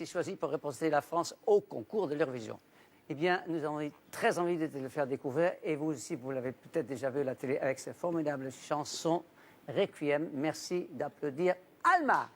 choisi pour représenter la France au concours de l'Eurovision. Eh bien, nous avons très envie de te le faire découvrir et vous aussi, vous l'avez peut-être déjà vu à la télé avec cette formidable chanson Requiem. Merci d'applaudir Alma.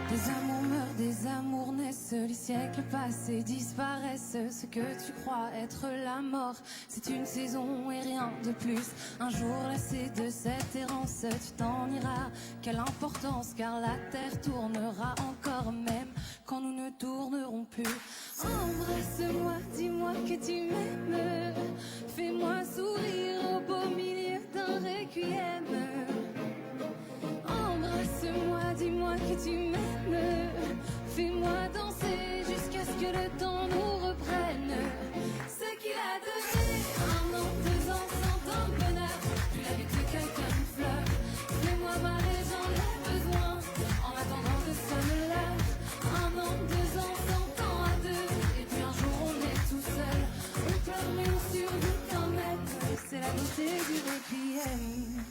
Des amours meurent, des amours naissent, les siècles passent et disparaissent. Ce que tu crois être la mort, c'est une saison et rien de plus. Un jour lassé de cette errance, tu t'en iras. Quelle importance, car la terre tournera encore même quand nous ne tournerons plus. Embrasse-moi, dis-moi que tu m'aimes. Fais-moi sourire au beau milieu d'un requiem. Embrasse-moi, dis-moi que tu m'aimes. Fais-moi danser jusqu'à ce que le temps nous reprenne. Ce qu'il a donné, 1 an, 2 ans, 100 ans de bonheur. Tu l'as vu que quelqu'un une fleur. Fais-moi marrer, j'en ai besoin. En attendant que sonne l'heure. 1 an, 2 ans, 100 ans à deux. Et puis un jour on est tout seul. On pleure mais on survit quand même. C'est la beauté du requiem.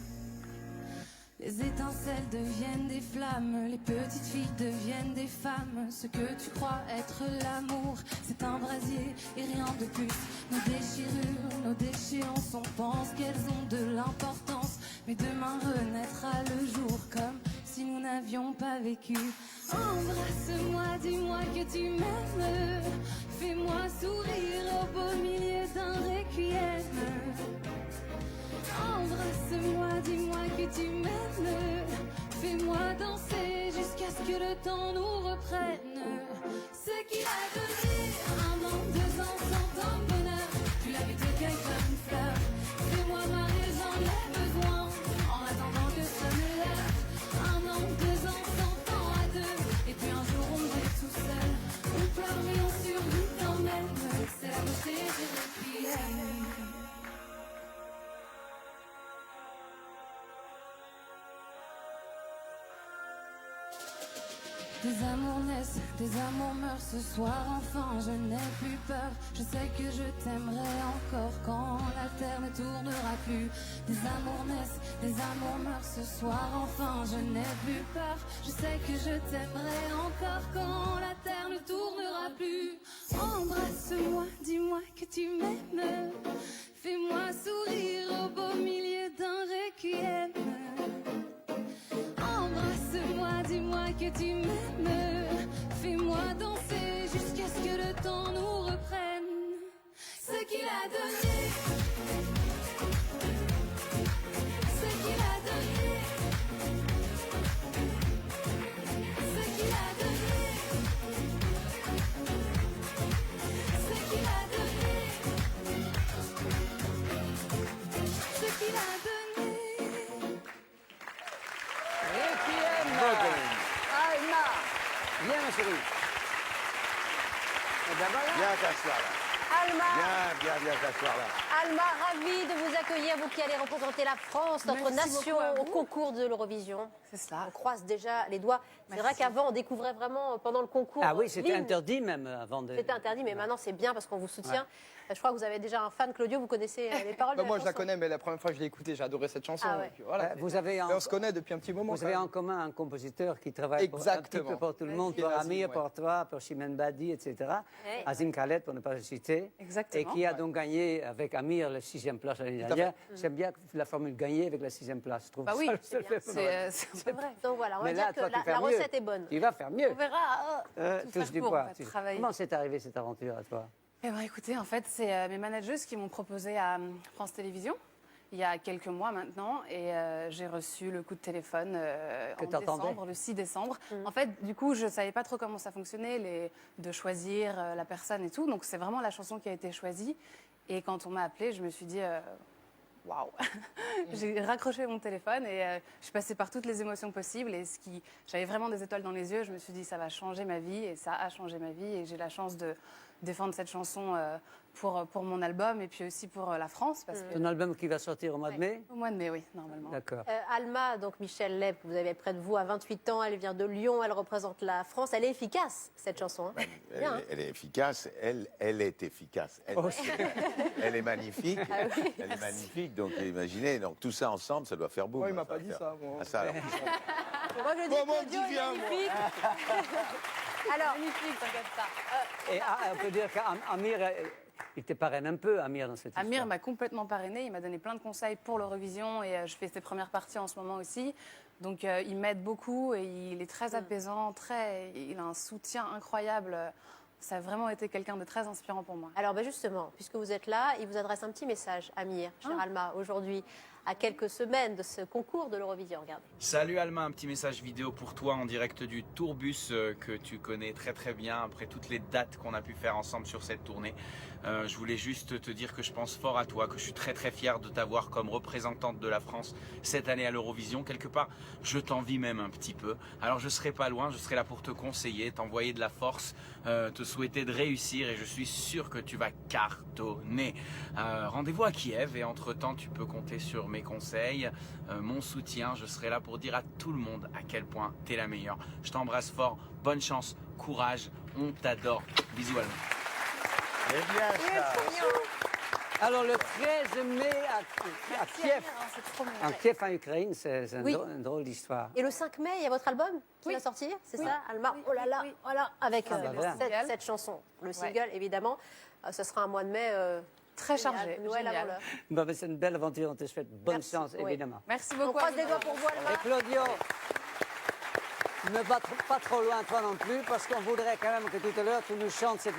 Les étincelles deviennent des flammes, les petites filles deviennent des femmes. Ce que tu crois être l'amour, c'est un brasier et rien de plus. Nos déchirures, nos déchéances, on pense qu'elles ont de l'importance. Mais demain renaîtra le jour comme si nous n'avions pas vécu. Embrasse-moi, dis-moi que tu m'aimes. Fais-moi sourire au beau milieu d'un requiem. Embrasse-moi, dis-moi que tu m'aimes. Fais-moi danser jusqu'à ce que le temps nous reprenne. Ce qu'il a donné, 1 an, 2 ans, 100 ans de bonheur. Tu l'as vu que quelqu'un une fleur. Fais-moi marrer, j'en ai besoin. En attendant que sonne l'heure. 1 an, 2 ans, 100 ans à deux. Et puis un jour on est tout seul. On pleure mais on survit quand même. C'est la beauté du requiem. Des amours naissent, des amours meurent. Ce soir enfin je n'ai plus peur. Je sais que je t'aimerai encore quand la terre ne tournera plus. Des amours naissent, des amours meurent. Ce soir enfin je n'ai plus peur. Je sais que je t'aimerai encore quand la terre ne tournera plus. Embrasse-moi, dis-moi que tu m'aimes. Fais-moi sourire au beau milieu d'un requiem. Embrasse-moi, dis-moi que tu m'aimes. Fais-moi danser jusqu'à ce que le temps nous reprenne. Ce qu'il a donné. Ce qu'il a donné. Ce qu'il a donné. Ce qu'il a donné. Ce qu'il a donné. Alma. Viens, ma chérie. Et ben voilà. Viens t'asseoir là. Alma, Viens t'asseoir là. Alma, ravie de vous accueillir, vous qui allez représenter la France, notre Merci nation, beaucoup à au vous. concours de l'Eurovision. C'est ça. On croise déjà les doigts. C'est vrai Merci. qu'avant, on découvrait vraiment pendant le concours. Ah oui, c'était l'hymne. interdit même avant de... C'était interdit, mais maintenant c'est bien parce qu'on vous soutient. Je crois que vous avez déjà un fan, Claudio, vous connaissez les paroles de Moi, la je la chanson. connais, mais la première fois que je l'ai écoutée, j'ai adoré cette chanson. Ah ouais. Et puis voilà. Vous avez Mais on se connaît depuis un petit moment. Vous quand avez en même. commun un compositeur qui travaille pour, un petit Exactement. peu pour tout le monde, Qui est pour Azim, Amir, ouais. pour toi, pour Chimène Badi, etc. Ouais. Azim Khaled, pour ne pas le citer. Exactement. Et qui a donc gagné avec Amir la 6e place l'année dernière. J'aime bien la formule gagner avec la 6e place. Je trouve Bah oui, ça le seul c'est bien. fait pas mal. C'est vrai. Donc voilà, on va Mais dire là, que toi, tu fais la mieux. recette est bonne. Tu vas faire mieux. On verra. Tout Touche faire du pour, bois. on va travailler. Comment c'est arrivé cette aventure à toi? Eh ben, écoutez, en fait, c'est mes manageuses qui m'ont proposé à France Télévisions il y a quelques mois maintenant, et j'ai reçu le coup de téléphone Que en t'attendais. décembre, le 6 décembre. En fait, du coup, je savais pas trop comment ça fonctionnait, de choisir la personne et tout. Donc, c'est vraiment la chanson qui a été choisie. Et quand on m'a appelée, je me suis dit, waouh. J'ai raccroché mon téléphone et je suis passée par toutes les émotions possibles. Et j'avais vraiment des étoiles dans les yeux. Je me suis dit, ça va changer ma vie, et ça a changé ma vie. Et j'ai la chance de défendre cette chanson pour mon album et puis aussi pour la France. Parce que, Un album qui va sortir au mois de mai. au mois de mai, oui, normalement. D'accord. Alma, donc Michel Leb, vous avez près de vous à 28 ans, elle vient de Lyon, elle représente la France. Elle est efficace, cette chanson. Hein. Bien, hein. Elle est efficace, elle est efficace. Elle est magnifique. Ah oui, Elle est magnifique, donc imaginez, donc tout ça ensemble, ça doit faire boum. Moi, il m'a Ça pas va dit faire- ça. Moi. Ah, ça, alors. Moi, je dis Bon, mon Claudio petit est bien, moi. magnifique. Alors, Magnifique, t'inquiète pas. Et on peut dire qu'Amir, il te parraine un peu, Amir, dans cette histoire. Amir m'a complètement parrainé, il m'a donné plein de conseils pour l'Eurovision et je fais ses premières parties en ce moment aussi. Donc il m'aide beaucoup et il est très apaisant, il a un soutien incroyable. Ça a vraiment été quelqu'un de très inspirant pour moi. alors justement, puisque vous êtes là, il vous adresse un petit message, Amir, cher Alma, aujourd'hui, à quelques semaines de ce concours de l'Eurovision. Regardez. Salut Alma, un petit message vidéo pour toi en direct du Tourbus que tu connais très très bien après toutes les dates qu'on a pu faire ensemble sur cette tournée. Je voulais juste te dire que je pense fort à toi, que je suis très très fier de t'avoir comme représentante de la France cette année à l'Eurovision. Quelque part, je t'envie même un petit peu. Alors je serai pas loin, je serai là pour te conseiller, t'envoyer de la force, te souhaiter de réussir et je suis sûr que tu vas cartonner. Rendez-vous à Kiev et entre-temps tu peux compter sur mes conseils, mon soutien. Je serai là pour dire à tout le monde à quel point t'es la meilleure. Je t'embrasse fort, bonne chance, courage, on t'adore. Bisous Alma. C'est bien ça. Alors, le 13 mai à Kiev, C'est trop mignon. en Kiev, en Ukraine, c'est Oui. une drôle d'histoire. Et le 5 mai, il y a votre album qui va sortir, c'est ça, Alma? Oh là là, voilà, avec Ah, bah, voilà. cette chanson, le single, évidemment. Ce sera un mois de mai Très génial, chargé, Noël avant génial. l'heure. Bah, c'est une belle aventure, on te souhaite bonne Merci. chance, Oui. évidemment. Merci On beaucoup. croise les Amir. doigts pour vous, Alma. Et Claudio, ne va pas trop loin toi non plus, parce qu'on voudrait quand même que tout à l'heure tu nous chantes cette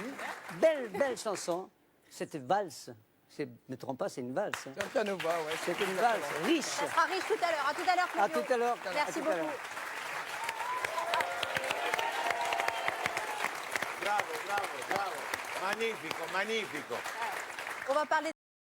belle chanson, cette valse. Ne me trompe pas, c'est une valse. C'est un piano bas, ouais. C'est une valse riche. Ça sera riche tout à l'heure. À tout à l'heure, À Claudio. tout à l'heure. Merci À tout à beaucoup. l'heure. Bravo, bravo, bravo. Magnifico, magnifico. On va parler